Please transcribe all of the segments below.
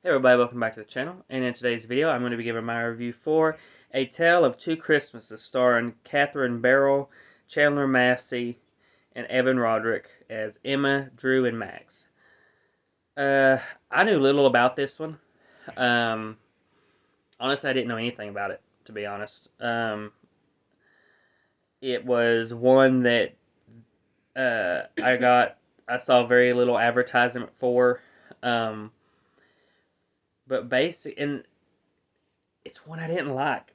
Hey everybody, welcome back to the channel, and in today's video I'm going to be giving my review for A Tale of Two Christmases starring Catherine Barrell, Chandler Massey, and Evan Roderick as Emma, Drew, and Max. I knew little about this one. Um, Honestly, I didn't know anything about it, to be honest. It was one that I saw very little advertisement for. Um, and it's one I didn't like.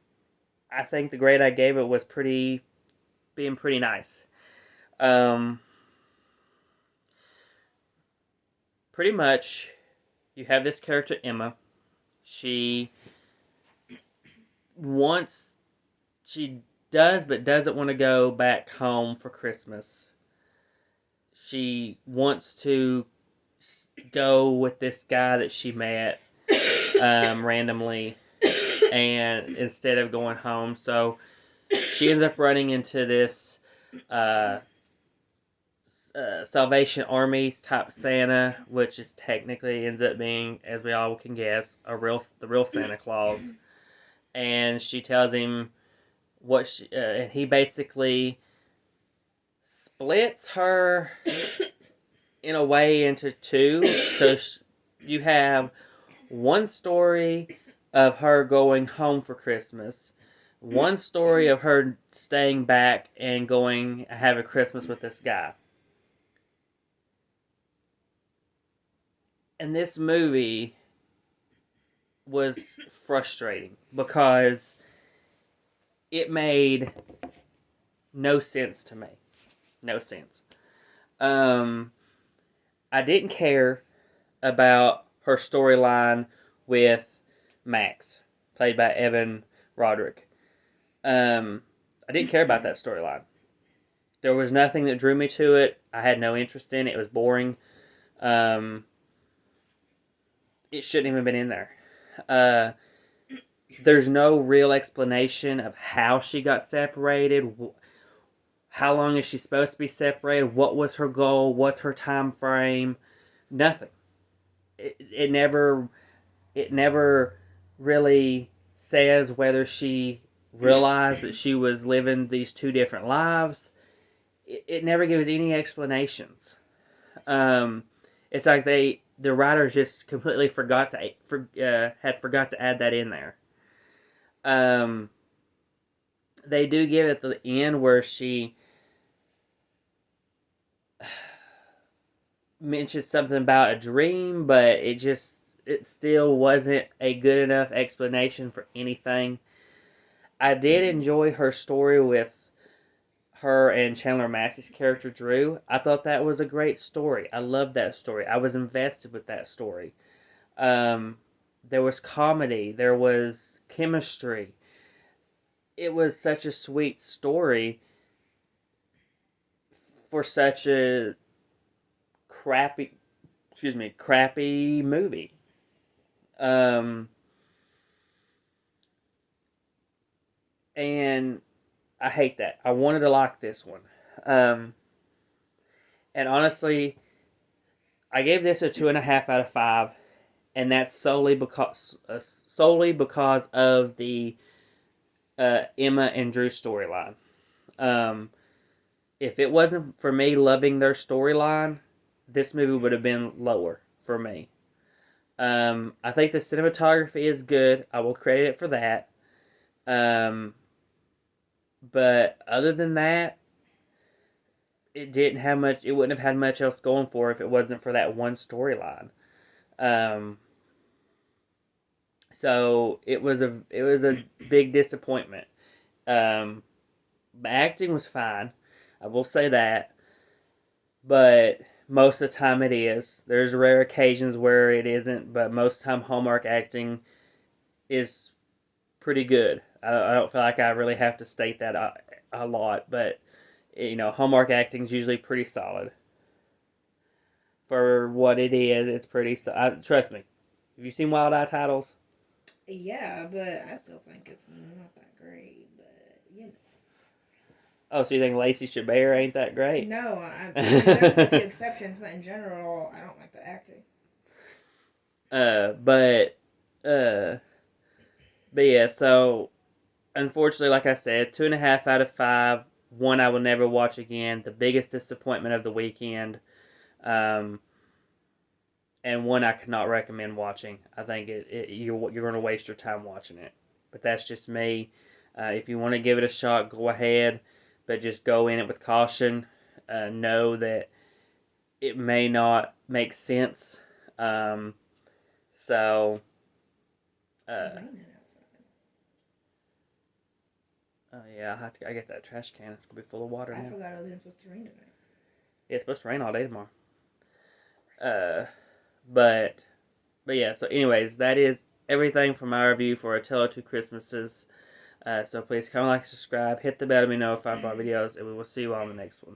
I think the grade I gave it was being pretty nice. Um, Pretty much, you have this character Emma. She wants, she does, but doesn't want to go back home for Christmas. She wants to go with this guy that she met randomly, and instead of going home, so she ends up running into this uh, Salvation Army's type Santa, which is technically ends up being, as we all can guess, the real Santa Claus. And she tells him and he basically splits her in a way into two. So you have one story of her going home for Christmas, one story of her staying back and going have a Christmas with this guy. And this movie was frustrating because it made no sense to me. No sense. I didn't care about her storyline with Max, played by Evan Roderick. I didn't care about that storyline. There was nothing that drew me to it. I had no interest in it. It was boring. It shouldn't even been in there. There's no real explanation of how she got separated. How long is she supposed to be separated? What was her goal? What's her time frame? Nothing. It never really says whether she realized that she was living these two different lives. It never gives any explanations. It's like the writers just completely forgot to add that in there. They do give it at the end where she mentioned something about a dream, but it still wasn't a good enough explanation for anything. I did enjoy her story with her and Chandler Massey's character Drew. I thought that was a great story. I loved that story. I was invested with that story. There was comedy. There was chemistry. It was such a sweet story for such a crappy movie. And I hate that. I wanted to like this one. And honestly, I gave this a 2.5 out of 5, and that's solely because of the Emma and Drew storyline. If it wasn't for me loving their storyline, this movie would have been lower for me. I think the cinematography is good. I will credit it for that. But other than that, it didn't have much. It wouldn't have had much else going for it if it wasn't for that one storyline. So it was a big disappointment. The acting was fine. I will say that, but most of the time it is. There's rare occasions where it isn't, but most of the time Hallmark acting is pretty good. I don't feel like I really have to state that a lot, but Hallmark acting is usually pretty solid for what it is. It's pretty. Trust me. Have you seen Wild Eye Titles? Yeah, but I still think it's not that great. But Oh, so you think Lacey Chabert ain't that great? no, I mean there's a few exceptions, but in general, I don't like the acting. Uh, but uh, but yeah. So unfortunately, like I said, 2.5 out of 5. One I will never watch again. The biggest disappointment of the weekend. Um, and one I could not recommend watching. I think you're going to waste your time watching it. But that's just me. If you want to give it a shot, go ahead, but just go in it with caution. Know that it may not make sense. Um, so, It's uh, raining outside. yeah, I get that trash can. It's gonna be full of water I now. forgot it was even supposed to rain tonight. Yeah, it's supposed to rain all day tomorrow. Uh, but but yeah. So, anyways, that is everything from our review for A Tale of Two Christmases. So please comment, like, subscribe, hit the bell to be notified for our videos, and we will see you all in the next one.